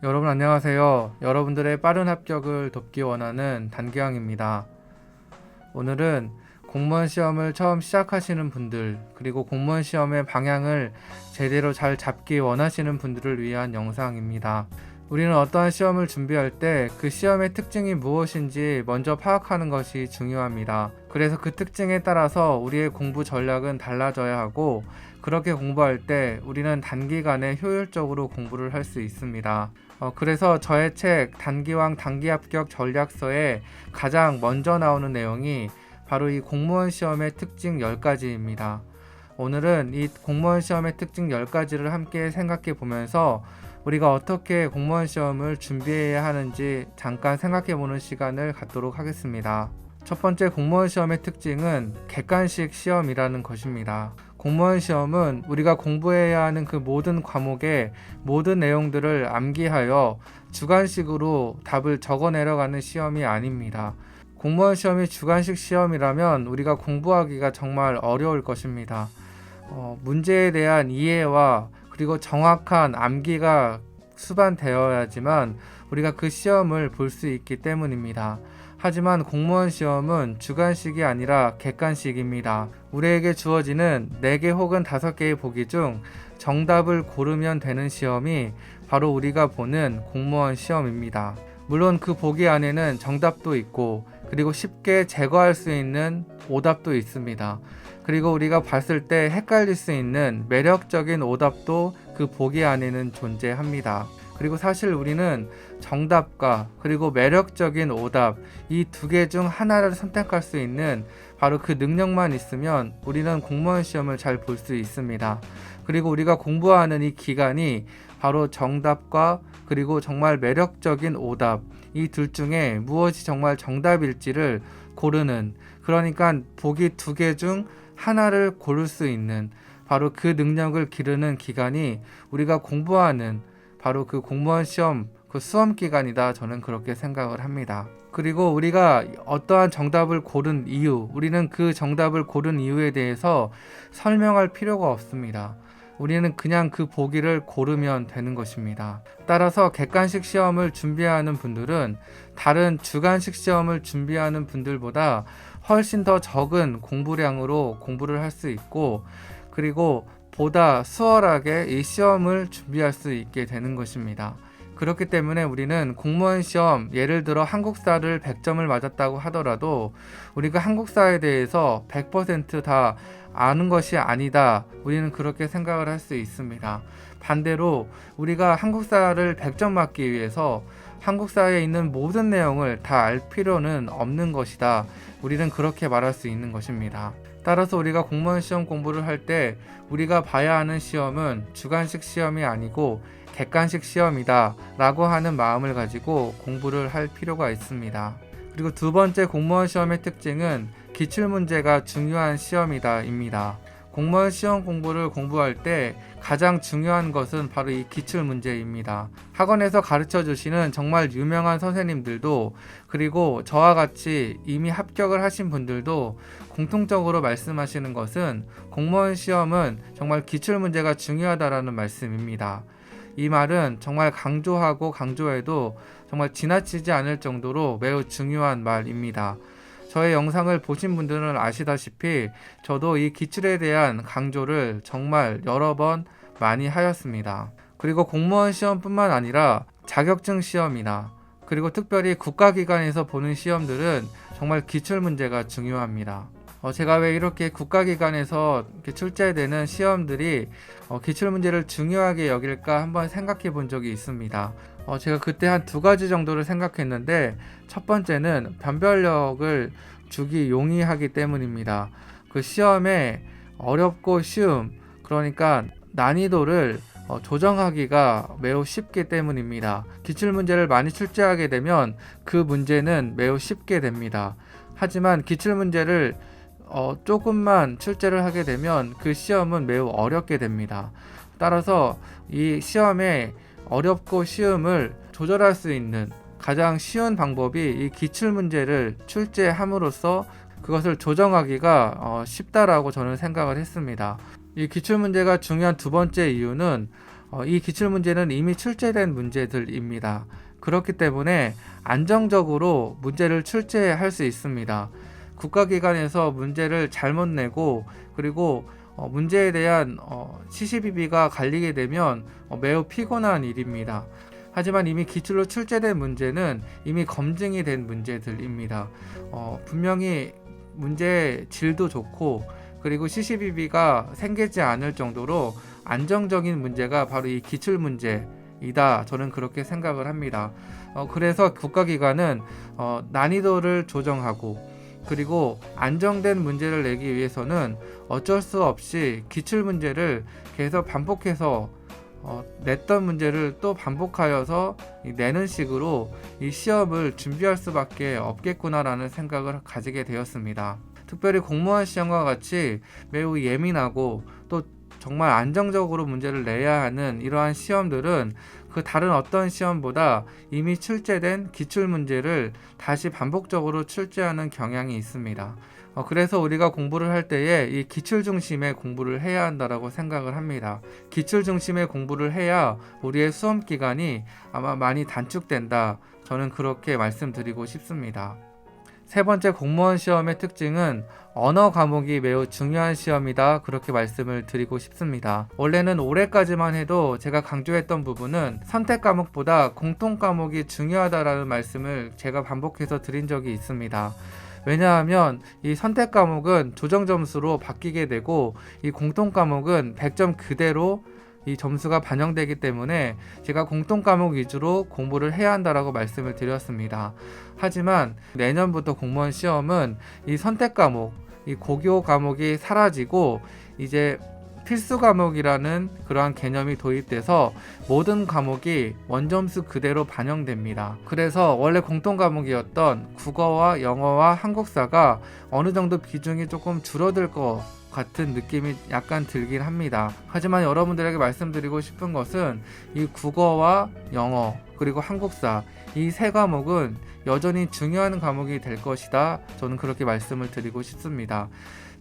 여러분 안녕하세요. 여러분들의 빠른 합격을 돕기 원하는 단기왕입니다. 오늘은 공무원 시험을 처음 시작하시는 분들, 그리고 공무원 시험의 방향을 제대로 잘 잡기 원하시는 분들을 위한 영상입니다. 우리는 어떠한 시험을 준비할 때 그 시험의 특징이 무엇인지 먼저 파악하는 것이 중요합니다. 그래서 그 특징에 따라서 우리의 공부 전략은 달라져야 하고, 그렇게 공부할 때 우리는 단기간에 효율적으로 공부를 할 수 있습니다. 그래서 저의 책 단기왕 단기합격 전략서에 가장 먼저 나오는 내용이 바로 이 공무원 시험의 특징 10가지입니다. 오늘은 이 공무원 시험의 특징 10가지를 함께 생각해 보면서 우리가 어떻게 공무원 시험을 준비해야 하는지 잠깐 생각해 보는 시간을 갖도록 하겠습니다. 첫 번째 공무원 시험의 특징은 객관식 시험이라는 것입니다. 공무원 시험은 우리가 공부해야 하는 그 모든 과목의 모든 내용들을 암기하여 주관식으로 답을 적어 내려가는 시험이 아닙니다. 공무원 시험이 주관식 시험이라면 우리가 공부하기가 정말 어려울 것입니다. 문제에 대한 이해와 그리고 정확한 암기가 수반되어야지만 우리가 그 시험을 볼 수 있기 때문입니다. 하지만 공무원 시험은 주관식이 아니라 객관식입니다. 우리에게 주어지는 4개 혹은 5개의 보기 중 정답을 고르면 되는 시험이 바로 우리가 보는 공무원 시험입니다. 물론 그 보기 안에는 정답도 있고, 그리고 쉽게 제거할 수 있는 오답도 있습니다. 그리고 우리가 봤을 때 헷갈릴 수 있는 매력적인 오답도 그 보기 안에는 존재합니다. 그리고 사실 우리는 정답과 그리고 매력적인 오답, 이 2개 중 하나를 선택할 수 있는 바로 그 능력만 있으면 우리는 공무원 시험을 잘 볼 수 있습니다. 그리고 우리가 공부하는 이 기간이 바로 정답과 그리고 정말 매력적인 오답, 이 둘 중에 무엇이 정말 정답일지를 고르는, 그러니까 보기 2개 중 하나를 고를 수 있는 바로 그 능력을 기르는 기간이 우리가 공부하는 바로 그 공무원 시험, 그 수험 기간이다, 저는 그렇게 생각을 합니다. 그리고 우리가 어떠한 정답을 고른 이유, 우리는 그 정답을 고른 이유에 대해서 설명할 필요가 없습니다. 우리는 그냥 그 보기를 고르면 되는 것입니다. 따라서 객관식 시험을 준비하는 분들은 다른 주관식 시험을 준비하는 분들보다 훨씬 더 적은 공부량으로 공부를 할 수 있고, 그리고 보다 수월하게 이 시험을 준비할 수 있게 되는 것입니다. 그렇기 때문에 우리는 공무원 시험, 예를 들어 한국사를 100점을 맞았다고 하더라도 우리가 한국사에 대해서 100% 다 아는 것이 아니다, 우리는 그렇게 생각을 할 수 있습니다. 반대로 우리가 한국사를 100점 맞기 위해서 한국사에 있는 모든 내용을 다 알 필요는 없는 것이다, 우리는 그렇게 말할 수 있는 것입니다. 따라서 우리가 공무원 시험 공부를 할 때 우리가 봐야 하는 시험은 주관식 시험이 아니고 객관식 시험이다 라고 하는 마음을 가지고 공부를 할 필요가 있습니다. 그리고 두 번째 공무원 시험의 특징은 기출문제가 중요한 시험이다 입니다. 공무원 시험 공부를 공부할 때 가장 중요한 것은 바로 이 기출문제입니다. 학원에서 가르쳐 주시는 정말 유명한 선생님들도, 그리고 저와 같이 이미 합격을 하신 분들도 공통적으로 말씀하시는 것은 공무원 시험은 정말 기출문제가 중요하다라는 말씀입니다. 이 말은 정말 강조하고 강조해도 정말 지나치지 않을 정도로 매우 중요한 말입니다. 저의 영상을 보신 분들은 아시다시피 저도 이 기출에 대한 강조를 정말 여러 번 많이 하였습니다. 그리고 공무원 시험뿐만 아니라 자격증 시험이나 그리고 특별히 국가기관에서 보는 시험들은 정말 기출문제가 중요합니다. 제가 왜 이렇게 국가기관에서 이렇게 출제되는 시험들이 기출문제를 중요하게 여길까 한번 생각해 본 적이 있습니다. 제가 그때 한 2가지 정도를 생각했는데, 첫 번째는 변별력을 주기 용이하기 때문입니다. 그 시험에 어렵고 쉬움, 그러니까 난이도를 조정하기가 매우 쉽기 때문입니다. 기출문제를 많이 출제하게 되면 그 문제는 매우 쉽게 됩니다. 하지만 기출문제를 조금만 출제를 하게 되면 그 시험은 매우 어렵게 됩니다. 따라서 이 시험의 어렵고 쉬움을 조절할 수 있는 가장 쉬운 방법이 이 기출문제를 출제함으로써 그것을 조정하기가 쉽다라고 저는 생각을 했습니다. 이 기출문제가 중요한 두 번째 이유는 이 기출문제는 이미 출제된 문제들입니다. 그렇기 때문에 안정적으로 문제를 출제할 수 있습니다. 국가기관에서 문제를 잘못 내고 그리고 문제에 대한 시시비비가 갈리게 되면 매우 피곤한 일입니다. 하지만 이미 기출로 출제된 문제는 이미 검증이 된 문제들입니다. 분명히 문제의 질도 좋고 그리고 시시비비가 생기지 않을 정도로 안정적인 문제가 바로 이 기출 문제이다. 저는 그렇게 생각을 합니다. 그래서 국가기관은 난이도를 조정하고 그리고 안정된 문제를 내기 위해서는 어쩔 수 없이 기출 문제를 계속 반복해서 냈던 문제를 또 반복하여서 내는 식으로 이 시험을 준비할 수밖에 없겠구나라는 생각을 가지게 되었습니다. 특별히 공무원 시험과 같이 매우 예민하고 또 정말 안정적으로 문제를 내야 하는 이러한 시험들은 그 다른 어떤 시험보다 이미 출제된 기출 문제를 다시 반복적으로 출제하는 경향이 있습니다. 그래서 우리가 공부를 할 때에 이 기출 중심의 공부를 해야 한다고 생각을 합니다. 기출 중심의 공부를 해야 우리의 수험 기간이 아마 많이 단축된다. 저는 그렇게 말씀드리고 싶습니다. 세 번째, 공무원 시험의 특징은 언어 과목이 매우 중요한 시험이다. 그렇게 말씀을 드리고 싶습니다. 원래는 올해까지만 해도 제가 강조했던 부분은 선택 과목보다 공통 과목이 중요하다라는 말씀을 제가 반복해서 드린 적이 있습니다. 왜냐하면 이 선택 과목은 조정 점수로 바뀌게 되고 이 공통 과목은 100점 그대로 이 점수가 반영되기 때문에 제가 공통 과목 위주로 공부를 해야 한다라고 말씀을 드렸습니다. 하지만 내년부터 공무원 시험은 이 선택 과목, 이 고교 과목이 사라지고 이제 필수 과목이라는 그러한 개념이 도입돼서 모든 과목이 원점수 그대로 반영됩니다. 그래서 원래 공통 과목이었던 국어와 영어와 한국사가 어느 정도 비중이 조금 줄어들 것 같은 느낌이 약간 들긴 합니다. 하지만 여러분들에게 말씀드리고 싶은 것은 이 국어와 영어 그리고 한국사 이 세 과목은 여전히 중요한 과목이 될 것이다. 저는 그렇게 말씀을 드리고 싶습니다.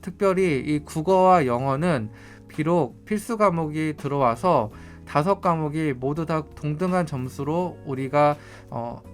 특별히 이 국어와 영어는 비록 필수 과목이 들어와서 5과목이 모두 다 동등한 점수로 우리가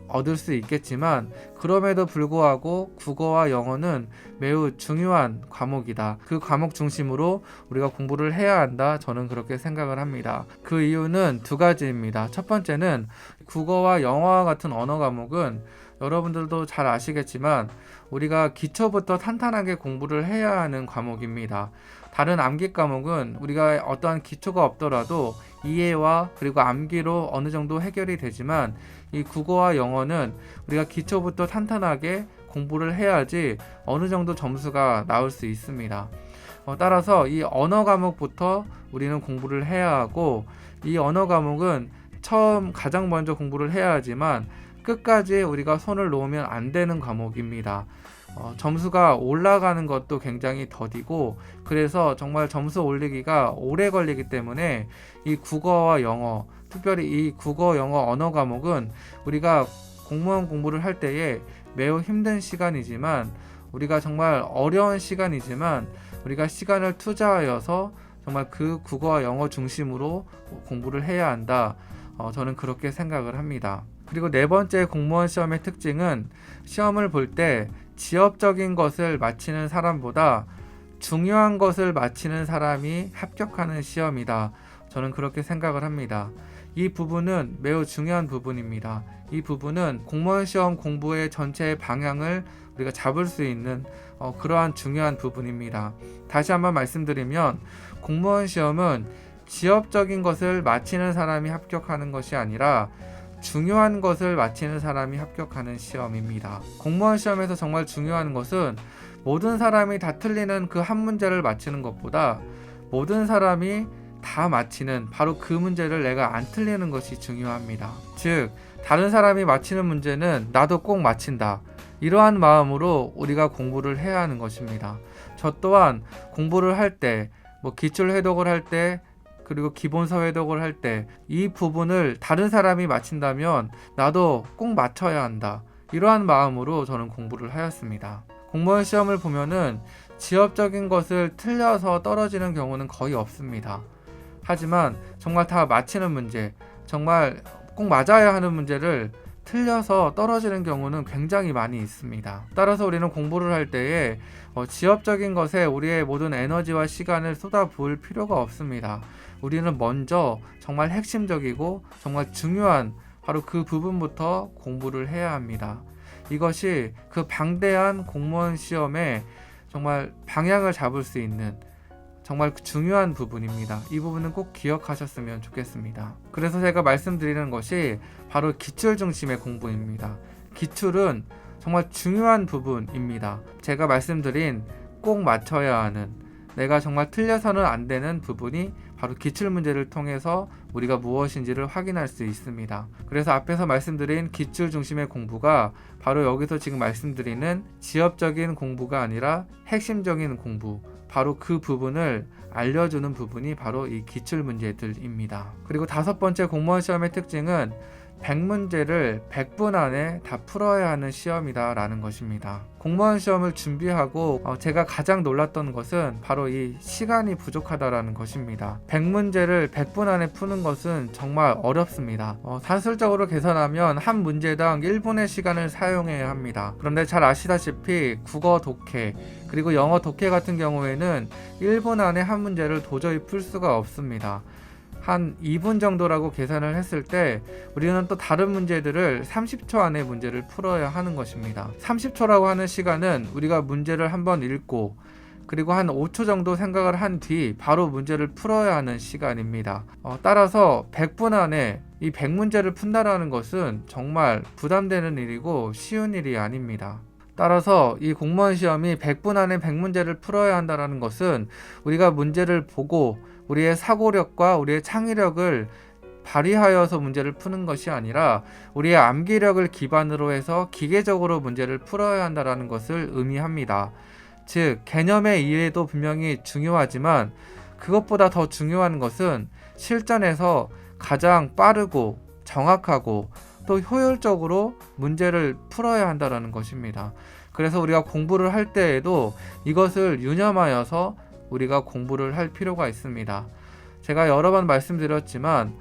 얻을 수 있겠지만 그럼에도 불구하고 국어와 영어는 매우 중요한 과목이다. 그 과목 중심으로 우리가 공부를 해야 한다. 저는 그렇게 생각을 합니다. 그 이유는 두 가지입니다. 첫 번째는 국어와 영어와 같은 언어 과목은 여러분들도 잘 아시겠지만 우리가 기초부터 탄탄하게 공부를 해야 하는 과목입니다. 다른 암기 과목은 우리가 어떠한 기초가 없더라도 이해와 그리고 암기로 어느 정도 해결이 되지만 이 국어와 영어는 우리가 기초부터 탄탄하게 공부를 해야지 어느 정도 점수가 나올 수 있습니다. 따라서 이 언어 과목부터 우리는 공부를 해야 하고 이 언어 과목은 처음 가장 먼저 공부를 해야 하지만 끝까지 우리가 손을 놓으면 안 되는 과목입니다. 점수가 올라가는 것도 굉장히 더디고 그래서 정말 점수 올리기가 오래 걸리기 때문에 이 국어와 영어, 특별히 이 국어, 영어 언어 과목은 우리가 공무원 공부를 할 때에 매우 힘든 시간이지만 우리가 정말 어려운 시간이지만 우리가 시간을 투자하여서 정말 그 국어와 영어 중심으로 공부를 해야 한다. 저는 그렇게 생각을 합니다. 그리고 네 번째 공무원 시험의 특징은 시험을 볼 때 지엽적인 것을 마치는 사람보다 중요한 것을 마치는 사람이 합격하는 시험이다. 저는 그렇게 생각을 합니다. 이 부분은 매우 중요한 부분입니다. 이 부분은 공무원 시험 공부의 전체의 방향을 우리가 잡을 수 있는 그러한 중요한 부분입니다. 다시 한번 말씀드리면 공무원 시험은 지엽적인 것을 마치는 사람이 합격하는 것이 아니라 중요한 것을 마치는 사람이 합격하는 시험입니다. 공무원 시험에서 정말 중요한 것은 모든 사람이 다 틀리는 그 한 문제를 맞히는 것보다 모든 사람이 다 맞히는 바로 그 문제를 내가 안 틀리는 것이 중요합니다. 즉 다른 사람이 맞히는 문제는 나도 꼭 맞힌다. 이러한 마음으로 우리가 공부를 해야 하는 것입니다. 저 또한 공부를 할 때 기출 회독을 할 때 그리고 기본서 회독을 할 때 이 부분을 다른 사람이 맞힌다면 나도 꼭 맞춰야 한다. 이러한 마음으로 저는 공부를 하였습니다. 공무원 시험을 보면은 지엽적인 것을 틀려서 떨어지는 경우는 거의 없습니다. 하지만 정말 다 맞히는 문제, 정말 꼭 맞아야 하는 문제를 틀려서 떨어지는 경우는 굉장히 많이 있습니다. 따라서 우리는 공부를 할 때에 지엽적인 것에 우리의 모든 에너지와 시간을 쏟아부을 필요가 없습니다. 우리는 먼저 정말 핵심적이고 정말 중요한 바로 그 부분부터 공부를 해야 합니다. 이것이 그 방대한 공무원 시험에 정말 방향을 잡을 수 있는 정말 중요한 부분입니다. 이 부분은 꼭 기억하셨으면 좋겠습니다. 그래서 제가 말씀드리는 것이 바로 기출 중심의 공부입니다. 기출은 정말 중요한 부분입니다. 제가 말씀드린 꼭 맞춰야 하는, 내가 정말 틀려서는 안 되는 부분이 바로 기출 문제를 통해서 우리가 무엇인지를 확인할 수 있습니다. 그래서 앞에서 말씀드린 기출 중심의 공부가 바로 여기서 지금 말씀드리는 지엽적인 공부가 아니라 핵심적인 공부, 바로 그 부분을 알려주는 부분이 바로 이 기출 문제들입니다. 그리고 5번째 공무원 시험의 특징은 100문제를 100분 안에 다 풀어야 하는 시험이다 라는 것입니다. 공무원 시험을 준비하고 제가 가장 놀랐던 것은 바로 이 시간이 부족하다라는 것입니다. 100문제를 100분 안에 푸는 것은 정말 어렵습니다. 산술적으로 계산하면 한 문제당 1분의 시간을 사용해야 합니다. 그런데 잘 아시다시피 국어 독해 그리고 영어 독해 같은 경우에는 1분 안에 한 문제를 도저히 풀 수가 없습니다. 한 2분 정도라고 계산을 했을 때 우리는 또 다른 문제들을 30초 안에 문제를 풀어야 하는 것입니다. 30초라고 하는 시간은 우리가 문제를 한번 읽고 그리고 한 5초 정도 생각을 한 뒤 바로 문제를 풀어야 하는 시간입니다. 따라서 100분 안에 이 100문제를 푼다라는 것은 정말 부담되는 일이고 쉬운 일이 아닙니다. 따라서 이 공무원 시험이 100분 안에 100문제를 풀어야 한다는 것은 우리가 문제를 보고 우리의 사고력과 우리의 창의력을 발휘하여서 문제를 푸는 것이 아니라 우리의 암기력을 기반으로 해서 기계적으로 문제를 풀어야 한다는 것을 의미합니다. 즉, 개념의 이해도 분명히 중요하지만 그것보다 더 중요한 것은 실전에서 가장 빠르고 정확하고 또 효율적으로 문제를 풀어야 한다는 것입니다. 그래서 우리가 공부를 할 때에도 이것을 유념하여서 우리가 공부를 할 필요가 있습니다. 제가 여러 번 말씀드렸지만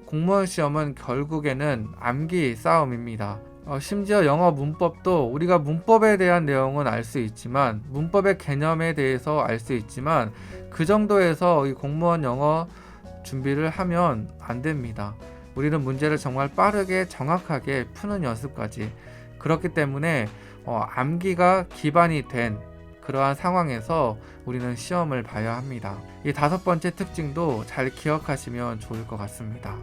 공무원 시험은 결국에는 암기 싸움입니다. 심지어 영어 문법도 우리가 문법에 대한 내용은 알 수 있지만 문법의 개념에 대해서 알 수 있지만 그 정도에서 이 공무원 영어 준비를 하면 안 됩니다. 우리는 문제를 정말 빠르게 정확하게 푸는 연습까지. 그렇기 때문에 암기가 기반이 된 그러한 상황에서 우리는 시험을 봐야 합니다. 이 5번째 특징도 잘 기억하시면 좋을 것 같습니다.